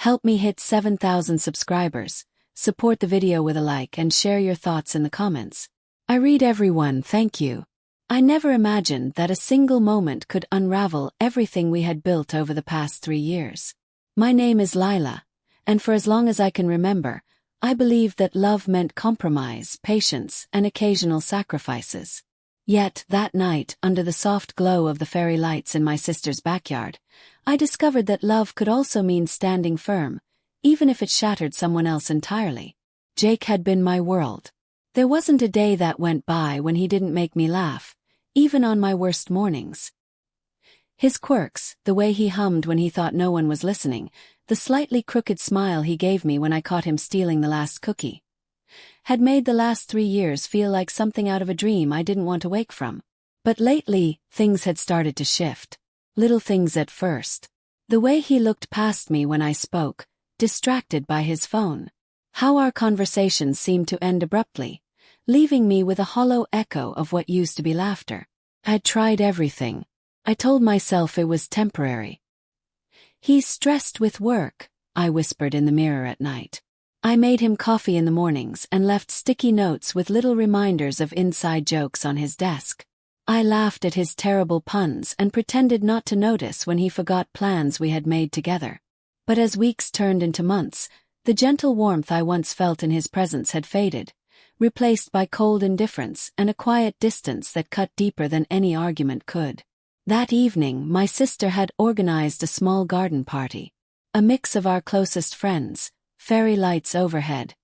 Help me hit 7,000 subscribers, support the video with a like and share your thoughts in the comments. I read everyone, thank you. I never imagined that a single moment could unravel everything we had built over the past 3 years. My name is Lila, and for as long as I can remember, I believed that love meant compromise, patience, and occasional sacrifices. Yet, that night, under the soft glow of the fairy lights in my sister's backyard, I discovered that love could also mean standing firm, even if it shattered someone else entirely. Jake had been my world. There wasn't a day that went by when he didn't make me laugh, even on my worst mornings. His quirks, the way he hummed when he thought no one was listening, the slightly crooked smile he gave me when I caught him stealing the last cookie, had made the last 3 years feel like something out of a dream I didn't want to wake from. But lately, things had started to shift. Little things at first. The way he looked past me when I spoke, distracted by his phone. How our conversations seemed to end abruptly, leaving me with a hollow echo of what used to be laughter. I'd tried everything. I told myself it was temporary. He's stressed with work, I whispered in the mirror at night. I made him coffee in the mornings and left sticky notes with little reminders of inside jokes on his desk. I laughed at his terrible puns and pretended not to notice when he forgot plans we had made together. But as weeks turned into months, the gentle warmth I once felt in his presence had faded, replaced by cold indifference and a quiet distance that cut deeper than any argument could. That evening, my sister had organized a small garden party. A mix of our closest friends, fairy lights overhead,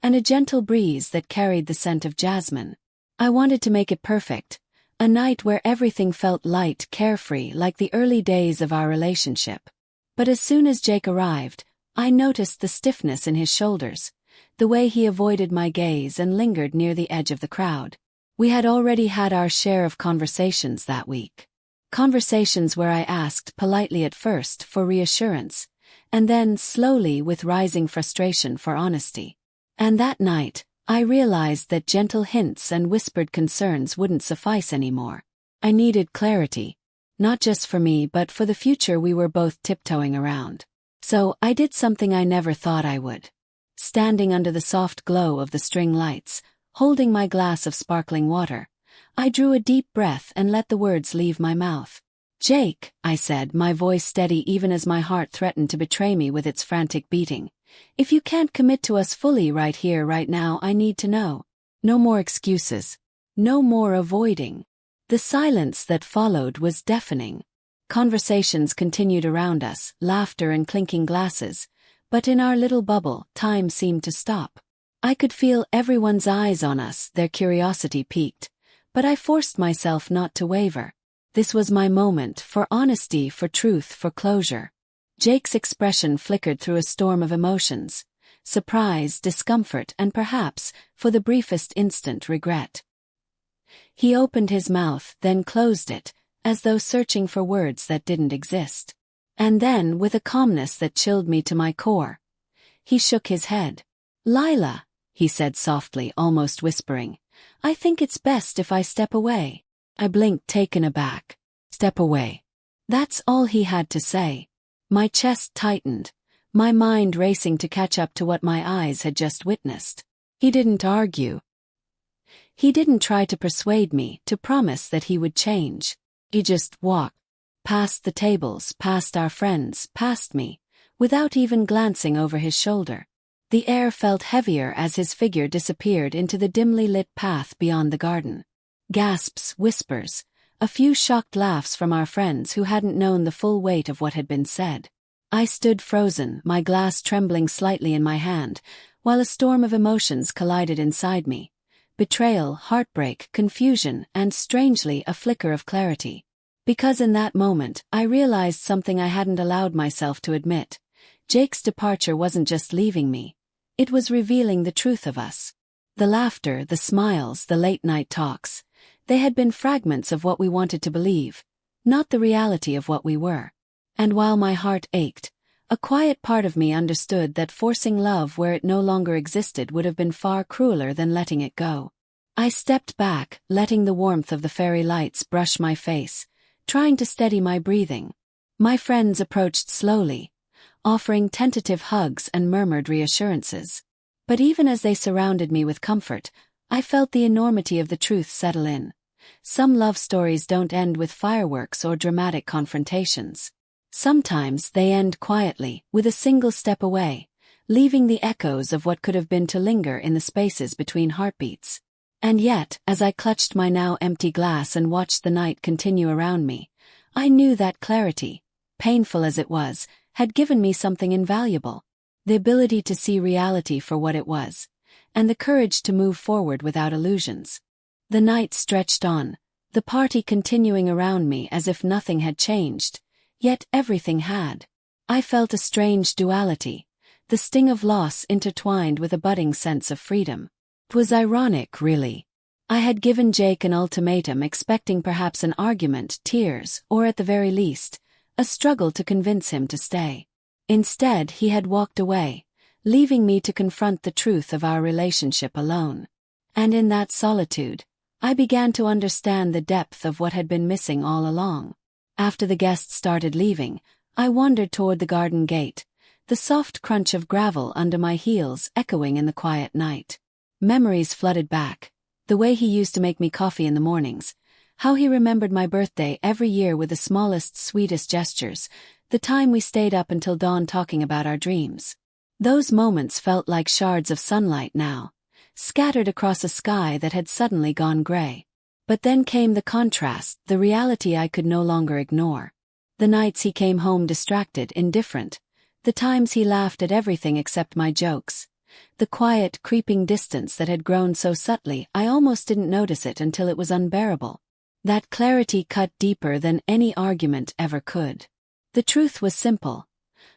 and a gentle breeze that carried the scent of jasmine. I wanted to make it perfect, a night where everything felt light, carefree, like the early days of our relationship. But as soon as Jake arrived, I noticed the stiffness in his shoulders, the way he avoided my gaze and lingered near the edge of the crowd. We had already had our share of conversations that week. Conversations where I asked politely at first for reassurance, and then slowly with rising frustration for honesty. And that night, I realized that gentle hints and whispered concerns wouldn't suffice anymore. I needed clarity, not just for me but for the future we were both tiptoeing around. So I did something I never thought I would. Standing under the soft glow of the string lights, holding my glass of sparkling water, I drew a deep breath and let the words leave my mouth. "Jake," I said, my voice steady even as my heart threatened to betray me with its frantic beating. "If you can't commit to us fully right here, right now, I need to know. No more excuses. No more avoiding." The silence that followed was deafening. Conversations continued around us, laughter and clinking glasses, but in our little bubble, time seemed to stop. I could feel everyone's eyes on us, their curiosity piqued, but I forced myself not to waver. This was my moment, for honesty, for truth, for closure. Jake's expression flickered through a storm of emotions: surprise, discomfort, and perhaps, for the briefest instant, regret. He opened his mouth, then closed it, as though searching for words that didn't exist. And then, with a calmness that chilled me to my core, he shook his head. "Lila," he said softly, almost whispering, "I think it's best if I step away." I blinked, taken aback. Step away. That's all he had to say. My chest tightened, my mind racing to catch up to what my eyes had just witnessed. He didn't argue. He didn't try to persuade me, to promise that he would change. He just walked. Past the tables, past our friends, past me, without even glancing over his shoulder. The air felt heavier as his figure disappeared into the dimly lit path beyond the garden. Gasps, whispers, a few shocked laughs from our friends who hadn't known the full weight of what had been said. I stood frozen, my glass trembling slightly in my hand, while a storm of emotions collided inside me. Betrayal, heartbreak, confusion, and strangely a flicker of clarity. Because in that moment, I realized something I hadn't allowed myself to admit. Jake's departure wasn't just leaving me. It was revealing the truth of us. The laughter, the smiles, the late-night talks. They had been fragments of what we wanted to believe, not the reality of what we were. And while my heart ached, a quiet part of me understood that forcing love where it no longer existed would have been far crueler than letting it go. I stepped back, letting the warmth of the fairy lights brush my face, trying to steady my breathing. My friends approached slowly, offering tentative hugs and murmured reassurances. But even as they surrounded me with comfort, I felt the enormity of the truth settle in. Some love stories don't end with fireworks or dramatic confrontations. Sometimes they end quietly, with a single step away, leaving the echoes of what could have been to linger in the spaces between heartbeats. And yet, as I clutched my now empty glass and watched the night continue around me, I knew that clarity, painful as it was, had given me something invaluable: the ability to see reality for what it was, and the courage to move forward without illusions. The night stretched on, the party continuing around me as if nothing had changed, yet everything had. I felt a strange duality, the sting of loss intertwined with a budding sense of freedom. It was ironic, really. I had given Jake an ultimatum, expecting perhaps an argument, tears, or at the very least, a struggle to convince him to stay. Instead, he had walked away, leaving me to confront the truth of our relationship alone. And in that solitude, I began to understand the depth of what had been missing all along. After the guests started leaving, I wandered toward the garden gate, the soft crunch of gravel under my heels echoing in the quiet night. Memories flooded back. The way he used to make me coffee in the mornings, how he remembered my birthday every year with the smallest, sweetest gestures, the time we stayed up until dawn talking about our dreams. Those moments felt like shards of sunlight now, scattered across a sky that had suddenly gone gray. But then came the contrast, the reality I could no longer ignore. The nights he came home distracted, indifferent, the times he laughed at everything except my jokes. The quiet, creeping distance that had grown so subtly I almost didn't notice it until it was unbearable. That clarity cut deeper than any argument ever could. The truth was simple.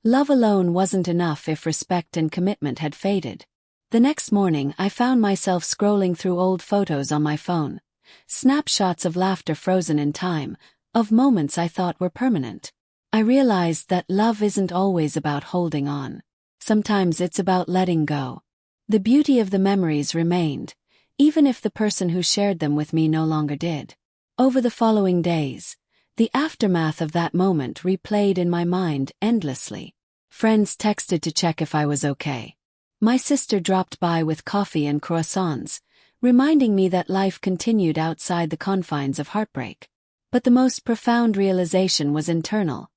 Love alone wasn't enough if respect and commitment had faded. The next morning I found myself scrolling through old photos on my phone. Snapshots of laughter frozen in time, of moments I thought were permanent. I realized that love isn't always about holding on. Sometimes it's about letting go. The beauty of the memories remained, even if the person who shared them with me no longer did. Over the following days, the aftermath of that moment replayed in my mind endlessly. Friends texted to check if I was okay. My sister dropped by with coffee and croissants, reminding me that life continued outside the confines of heartbreak. But the most profound realization was internal.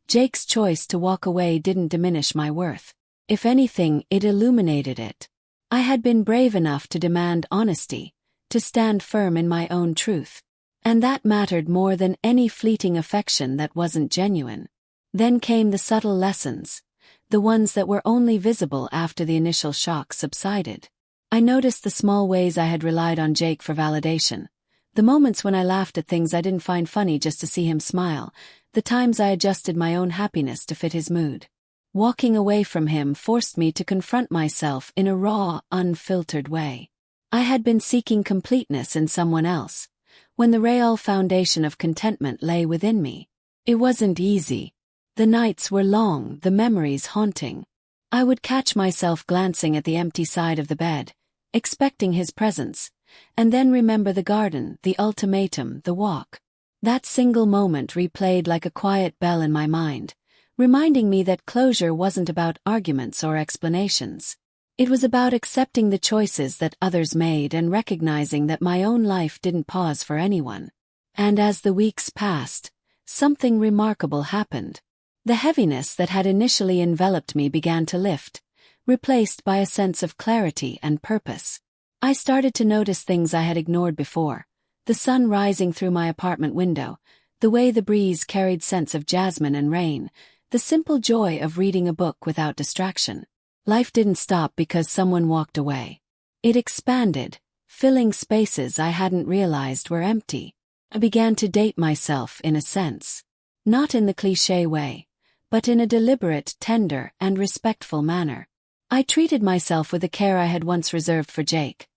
Jake's choice to walk away didn't diminish my worth. If anything, it illuminated it. I had been brave enough to demand honesty, to stand firm in my own truth. And that mattered more than any fleeting affection that wasn't genuine. Then came the subtle lessons, the ones that were only visible after the initial shock subsided. I noticed the small ways I had relied on Jake for validation, the moments when I laughed at things I didn't find funny just to see him smile, the times I adjusted my own happiness to fit his mood. Walking away from him forced me to confront myself in a raw, unfiltered way. I had been seeking completeness in someone else, when the real foundation of contentment lay within me. It wasn't easy. The nights were long, the memories haunting. I would catch myself glancing at the empty side of the bed, expecting his presence, and then remember the garden, the ultimatum, the walk. That single moment replayed like a quiet bell in my mind, reminding me that closure wasn't about arguments or explanations. It was about accepting the choices that others made and recognizing that my own life didn't pause for anyone. And as the weeks passed, something remarkable happened. The heaviness that had initially enveloped me began to lift, replaced by a sense of clarity and purpose. I started to notice things I had ignored before: the sun rising through my apartment window, the way the breeze carried scents of jasmine and rain, the simple joy of reading a book without distraction. Life didn't stop because someone walked away. It expanded, filling spaces I hadn't realized were empty. I began to date myself in a sense. Not in the cliché way, but in a deliberate, tender, and respectful manner. I treated myself with the care I had once reserved for Jake.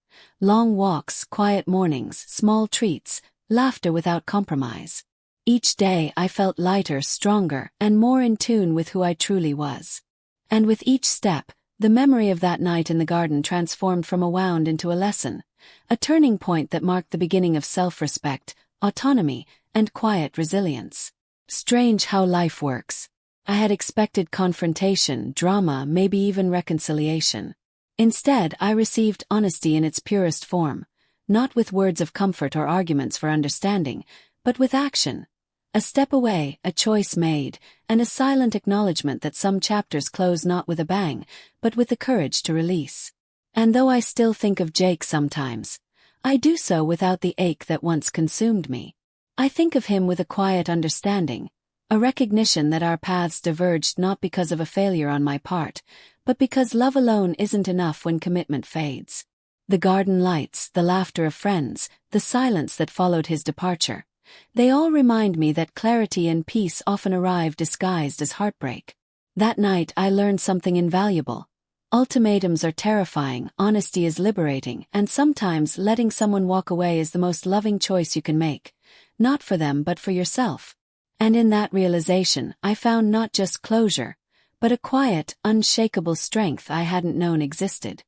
Long walks, quiet mornings, small treats, laughter without compromise. Each day I felt lighter, stronger, and more in tune with who I truly was. And with each step, the memory of that night in the garden transformed from a wound into a lesson, a turning point that marked the beginning of self-respect, autonomy, and quiet resilience. Strange how life works. I had expected confrontation, drama, maybe even reconciliation. Instead, I received honesty in its purest form, not with words of comfort or arguments for understanding, but with action. A step away, a choice made, and a silent acknowledgement that some chapters close not with a bang, but with the courage to release. And though I still think of Jake sometimes, I do so without the ache that once consumed me. I think of him with a quiet understanding, a recognition that our paths diverged not because of a failure on my part, but because love alone isn't enough when commitment fades. The garden lights, the laughter of friends, the silence that followed his departure, they all remind me that clarity and peace often arrive disguised as heartbreak. That night I learned something invaluable. Ultimatums are terrifying, honesty is liberating, and sometimes letting someone walk away is the most loving choice you can make. Not for them but for yourself. And in that realization, I found not just closure, but a quiet, unshakable strength I hadn't known existed.